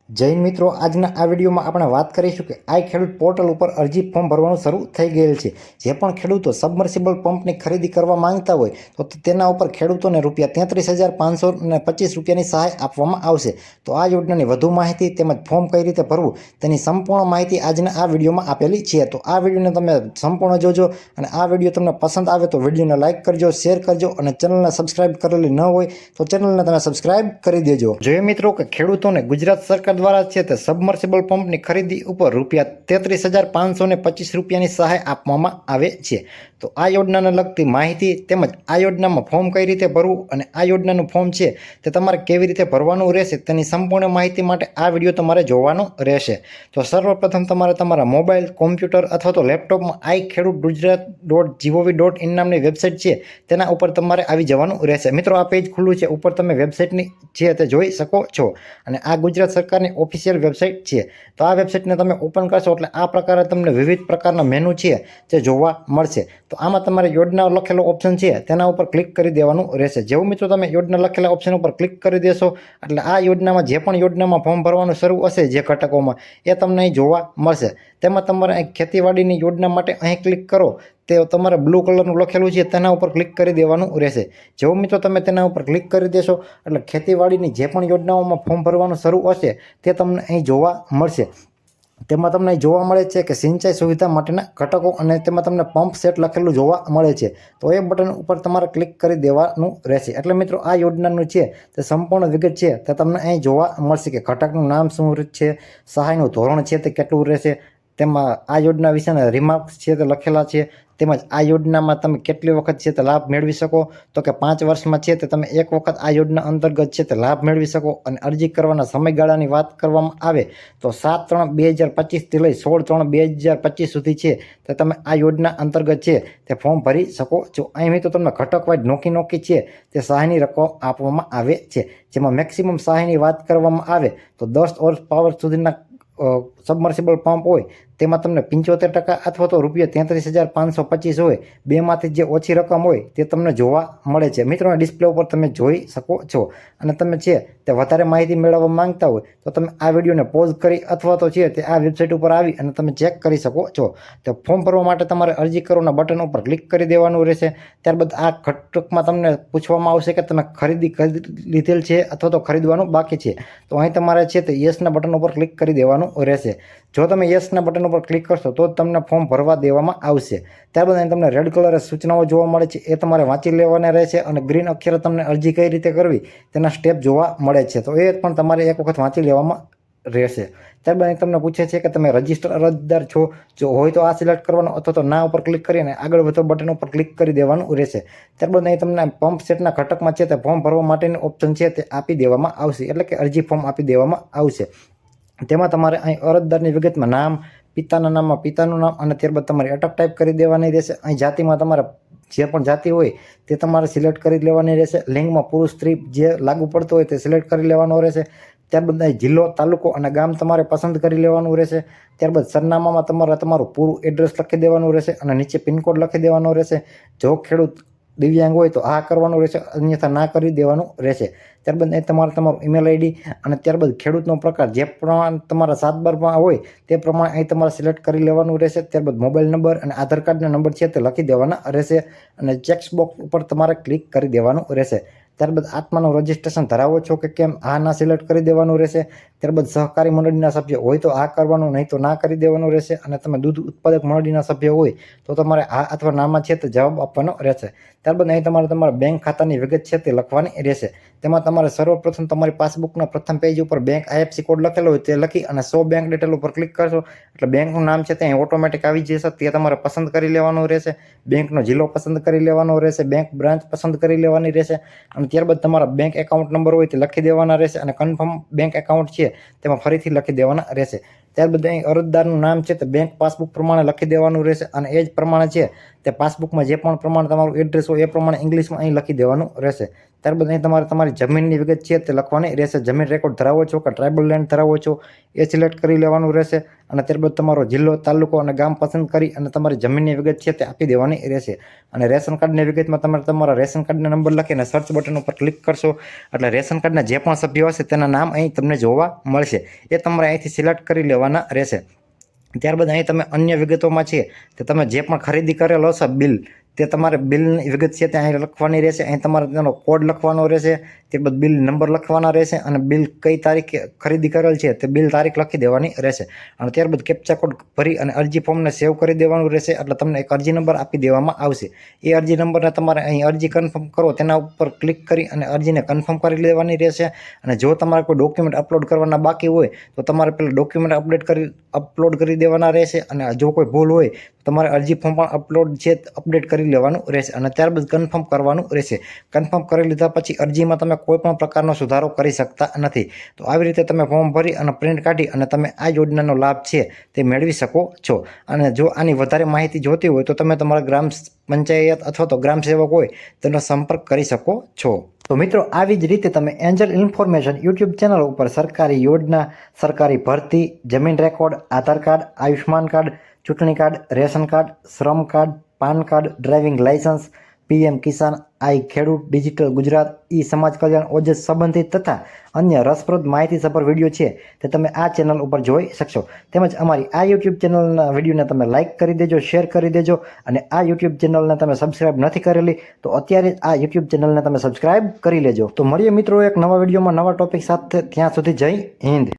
જૈન મિત્રો, આજના આ વિડીયોમાં આપણે વાત કરીશું કે આઈ ખેડૂત પોર્ટલ ઉપર અરજી ફોર્મ ભરવાનું શરૂ થઈ ગયેલ છે। જે પણ ખેડૂતો સબમર્સિબલ પંપની ખરીદી કરવા માંગતા હોય તો તેના ઉપર ખેડૂતોને ₹33,525 રૂપિયાની સહાય આપવામાં આવશે। તો આ યોજનાની વધુ માહિતી તેમજ ફોર્મ કઈ રીતે ભરવું તેની સંપૂર્ણ માહિતી આજના આ વિડીયોમાં આપેલી છે। તો આ વિડીયોને તમે સંપૂર્ણ જોજો અને આ વિડીયો તમને પસંદ આવે તો વિડીયોને લાઇક કરજો, શેર કરજો અને ચેનલને સબસ્ક્રાઇબ કરેલી ન હોય તો ચેનલને તમે સબસ્ક્રાઇબ કરી દેજો। જોઈએ મિત્રો કે ખેડૂતોને ગુજરાત સરકાર દ્વારા છે તે સબમર્સિબલ પંપની ખરીદી ઉપર ₹33,525 રૂપિયાની સહાય આપવામાં આવે છે। તો આ યોજનાને લગતી માહિતી તેમજ આ યોજનામાં ફોર્મ કઈ રીતે ભરવું અને આ યોજનાનું ફોર્મ છે તે તમારે કેવી રીતે ભરવાનું રહેશે તેની સંપૂર્ણ માહિતી માટે આ વિડીયો તમારે જોવાનો રહેશે। તો સર્વપ્રથમ તમારે તમારા મોબાઈલ, કોમ્પ્યુટર અથવા તો લેપટોપમાં iKhedootGujarat.gov.in નામની વેબસાઇટ છે તેના ઉપર તમારે આવી જવાનું રહેશે। મિત્રો, આ પેજ ખુલ્લું છે, ઉપર તમે વેબસાઇટની છે તે જોઈ શકો છો અને આ ગુજરાત સરકારની ઓફિશિયલ વેબસાઇટ છે। તો આ વેબસાઇટને તમે ઓપન કરશો એટલે આ પ્રકારે તમને વિવિધ પ્રકારના મેનુ છે તે જોવા મળશે। તો આમાં તમારે યોજના લખેલો ઓપ્શન છે તેના ઉપર ક્લિક કરી દેવાનું રહેશે। જેવું મિત્રો તમે યોજના લખેલા ઓપ્શન ઉપર ક્લિક કરી દેશો એટલે આ યોજનામાં જે પણ યોજનામાં ફોર્મ ભરવાનું શરૂ હશે જે ઘટકોમાં એ તમને અહીં જોવા મળશે। તેમાં તમારે અહીં ખેતીવાડીની યોજના માટે અહીં ક્લિક કરો તે તમારે બ્લુ કલરનું લખેલું છે તેના ઉપર ક્લિક કરી દેવાનું રહેશે। જેવું મિત્રો તમે તેના ઉપર ક્લિક કરી દેશો એટલે ખેતીવાડીની જે પણ યોજનાઓમાં ફોર્મ ભરવાનું શરૂ હશે તે તમને અહીં જોવા મળશે। તેમાં તમને જોવા મળે છે કે સિંચાઈ સુવિધા માટેના ઘટકો અને તેમાં તમને પંપ સેટ લખેલું જોવા મળે છે। તો એ બટન ઉપર તમારે ક્લિક કરી દેવાનું રહેશે। એટલે મિત્રો આ યોજનાનું છે તે સંપૂર્ણ વિગત છે તે તમને અહીં જોવા મળશે કે ઘટકનું નામ શું છે, સહાયનું ધોરણ છે તે કેટલું રહેશે, તેમાં આ યોજના વિશેના રિમાર્ક્સ છે તે લખેલા છે, તેમજ આ યોજનામાં તમે કેટલી વખત છે તે લાભ મેળવી શકો તો કે 5 વર્ષમાં છે તે તમે એક વખત આ યોજના અંતર્ગત છે તે લાભ મેળવી શકો। અને અરજી કરવાના સમયગાળાની વાત કરવામાં આવે તો 7/3/2025 થી લઈ 16/3/2025 સુધી છે તે તમે આ યોજના અંતર્ગત છે તે ફોર્મ ભરી શકો છો। અહીં તો તમને ઘટક વાઇઝ નોકી છે તે સહાયની રકમ આપવામાં આવે છે, જેમાં મેક્સિમમ સહાયની વાત કરવામાં આવે તો 10 હોર્સ પાવર સુધીના સબમર્સિબલ પંપ હોય તેમાં તમને 75% અથવા તો ₹33,525 હોય, બેમાંથી જે ઓછી રકમ હોય તે તમને જોવા મળે છે। મિત્રોના ડિસ્પ્લે ઉપર તમે જોઈ શકો છો અને તમે છે તે વધારે માહિતી મેળવવા માંગતા હોય તો તમે આ વિડીયોને પોઝ કરી અથવા તો છે તે આ વેબસાઇટ ઉપર આવી અને તમે ચેક કરી શકો છો। તો ફોર્મ ભરવા માટે તમારે અરજી કરોના બટન ઉપર ક્લિક કરી દેવાનું રહેશે। ત્યારબાદ આ ઘટકમાં તમને પૂછવામાં આવશે કે તમે ખરીદી કરી લીધેલ છે અથવા તો ખરીદવાનું બાકી છે, તો અહીં તમારે છે તે યસના બટન ઉપર ક્લિક કરી દેવાનું રહેશે। જો તમે યસના બટન ઉપર ક્લિક કરશો તો તમને ફોર્મ ભરવા દેવામાં આવશે। ત્યારબાદ અહીં તમને રેડ કલરે સૂચનાઓ જોવા મળે છે એ તમારે વાંચી લેવાના રહેશે અને ગ્રીન અક્ષરે તમને અરજી કઈ રીતે કરવી તેના સ્ટેપ જોવા મળે છે, તો એ પણ તમારે એક વખત વાંચી લેવામાં રહેશે। ત્યારબાદ અહીં તમને પૂછે છે કે તમે રજિસ્ટર અરજદાર છો, જો હોય તો આ સિલેક્ટ કરવાનું અથવા તો ના ઉપર ક્લિક કરીને આગળ વધો બટન ઉપર ક્લિક કરી દેવાનું રહેશે। ત્યારબાદ અહીં તમને પંપ સેટના ઘટકમાં છે તે ફોર્મ ભરવા માટેનું ઓપ્શન છે તે આપી દેવામાં આવશે, એટલે કે અરજી ફોર્મ આપી દેવામાં આવશે। તેમાં તમારે અહીં અરજદારની વિગતમાં નામ, પિતાના નામમાં પિતાનું નામ અને ત્યારબાદ તમારી અટક ટાઈપ કરી દેવાની રહેશે। અહીં જાતિમાં તમારે જે પણ જાતિ હોય તે તમારે સિલેક્ટ કરી લેવાની રહેશે। લિંગમાં પુરુષ સ્ત્રી જે લાગુ પડતો હોય તે સિલેક્ટ કરી લેવાનો રહેશે। ત્યારબાદ અહીં જિલ્લો, તાલુકો અને ગામ તમારે પસંદ કરી લેવાનું રહેશે। ત્યારબાદ સરનામામાં તમારે તમારું પૂરું એડ્રેસ લખી દેવાનું રહેશે અને નીચે પિનકોડ લખી દેવાનો રહેશે। જો ખેડૂત દિવ્યાંગ હોય તો આ કરવાનું રહેશે, અન્યથા ના કરી દેવાનું રહેશે। ત્યારબાદ અહીં તમારે તમારું ઈમેલ આઈડી અને ત્યારબાદ ખેડૂતનો પ્રકાર જે પ્રમાણે તમારા 7/12માં હોય તે પ્રમાણે અહીં તમારે સિલેક્ટ કરી લેવાનું રહેશે। ત્યારબાદ મોબાઈલ નંબર અને આધાર કાર્ડના નંબર છે તે લખી દેવાના રહેશે અને ચેક્સ બોક્સ ઉપર તમારે ક્લિક કરી દેવાનું રહેશે। ત્યારબાદ આત્માનું રજિસ્ટ્રેશન ધરાવો છો કે કેમ આ ના સિલેક્ટ કરી દેવાનું રહેશે। ત્યારબાદ સહકારી મંડળીના સભ્ય હોય તો આ કરવાનું, નહીં તો ના કરી દેવાનું રહેશે। અને તમે દૂધ ઉત્પાદક મંડળીના સભ્ય હોય તો તમારે આ અથવા નામાં છે તે જવાબ આપવાનો રહેશે। ત્યારબાદ અહીં તમારે તમારા બેંક ખાતાની વિગત છે તે લખવાની રહેશે। તેમાં તમારે સર્વપ્રથમ તમારી પાસબુકના પ્રથમ પેજ ઉપર બેંક IFSC કોડ લખેલો હોય તે લખી અને શો બેંક ડિટેલ ઉપર ક્લિક કરશો એટલે બેંકનું નામ છે તે અહીં ઓટોમેટિક આવી જશે, તે તમારે પસંદ કરી લેવાનું રહેશે। બેંકનો જિલ્લો પસંદ કરી લેવાનો રહેશે, બેંક બ્રાન્ચ પસંદ કરી લેવાની રહેશે અને ત્યારબાદ તમારા બેંક એકાઉન્ટ નંબર હોય તે લખી દેવાના રહેશે અને કન્ફર્મ બેંક એકાઉન્ટ છે તેમાં ફરીથી લખી દેવાના રહેશે। ત્યારબાદ અહીં અરજદારનું નામ છે તે બેંક પાસબુક પ્રમાણે લખી દેવાનું રહેશે અને એ જ પ્રમાણે છે તે પાસબુકમાં જે પણ પ્રમાણે તમારું એડ્રેસ હોય એ પ્રમાણે ઇંગ્લિશમાં અહીં લખી દેવાનું રહેશે। ત્યારબાદ અહીં તમારે તમારી જમીનની વિગત છે તે લખવાની રહેશે. જમીન રેકોર્ડ ધરાવો છો કે ટ્રાઇબલ લેન્ડ ધરાવો છો એ સિલેક્ટ કરી લેવાનું રહેશે. અને ત્યારબાદ તમારો જિલ્લો, તાલુકો અને ગામ પસંદ કરી અને તમારી જમીનની વિગત છે તે આપી દેવાની રહેશે. અને રેશન કાર્ડની વિગતમાં તમારે તમારા રેશન કાર્ડના નંબર લખીને સર્ચ બટન ઉપર ક્લિક કરશો એટલે રેશન કાર્ડના જે પણ સભ્યો હશે તેના નામ અહીં તમને જોવા મળશે. એ તમારે અહીંથી સિલેક્ટ કરી લેવાના રહેશે. ત્યારબાદ અહીં તમે અન્ય વિગતોમાં છે તે તમે જે પણ ખરીદી કરેલો હશે બિલ, તે તમારે બિલની વિગત છે તે અહીં લખવાની રહેશે. અહીં તમારે તેનો કોડ લખવાનો રહેશે. ત્યારબાદ બિલ નંબર લખવાના રહેશે અને બિલ કઈ તારીખે ખરીદી કરેલ છે તે બિલ તારીખ લખી દેવાની રહેશે. અને ત્યારબાદ કેપ્ચા કોડ ભરી અને અરજી ફોર્મને સેવ કરી દેવાનું રહેશે. એટલે તમને એક અરજી નંબર આપી દેવામાં આવશે. એ અરજી નંબરને તમારે અહીં અરજી કન્ફર્મ કરો તેના ઉપર ક્લિક કરી અને અરજીને કન્ફર્મ કરી લેવાની રહેશે. અને જો તમારે કોઈ ડોક્યુમેન્ટ અપલોડ કરવાના બાકી હોય તો તમારે પેલા ડોક્યુમેન્ટ અપલોડ કરી દેવાના રહેશે. અને જો કોઈ ભૂલ હોય તો તમારે અરજી ફોર્મ પણ અપડેટ કરી લેવાનું રહેશે. અને ત્યારબાદ કન્ફર્મ કરવાનું રહેશે. કન્ફર્મ કરી લીધા પછી અરજીમાં તમે કોઈ પણ પ્રકારનો સુધારો કરી શકતા નથી. તો આવી રીતે તમે ફોર્મ ભરી અને પ્રિન્ટ કાઢી અને તમે આ યોજનાનો લાભ છે તે મેળવી શકો છો. અને જો આની વધારે માહિતી જોતી હોય તો તમે તમારા ગ્રામ પંચાયત અથવા તો ગ્રામ સેવક હોય તેનો સંપર્ક કરી શકો છો. તો મિત્રો, આવી જ રીતે તમે એન્જલ ઇન્ફોર્મેશન યુટ્યુબ ચેનલ ઉપર સરકારી યોજના, સરકારી ભરતી, જમીન record, Aadhaar card, Ayushman card, ચૂંટણી કાર્ડ, રેશન કાર્ડ, શ્રમ card, PAN card, driving licence, PM Kisan, i ખેડૂત, ડિજિટલ ગુજરાત, ઈ સમાજ કલ્યાણ, ઓજસ સંબંધિત તથા અન્ય રસપ્રદ માહિતીસભર વિડીયો છે તે તમે આ ચેનલ ઉપર જોઈ શકશો. તેમજ અમારી આ યુટ્યુબ ચેનલના વિડીયોને તમે લાઇક કરી દેજો, શેર કરી દેજો. અને આ યુટ્યુબ ચેનલને તમે સબસ્ક્રાઇબ નથી કરેલી તો અત્યારે જ આ યુટ્યુબ ચેનલને તમે સબસ્ક્રાઇબ કરી લેજો. તો મળીએ મિત્રો એક નવા વિડીયોમાં નવા ટોપિક સાથે. ત્યાં સુધી જય હિન્દ.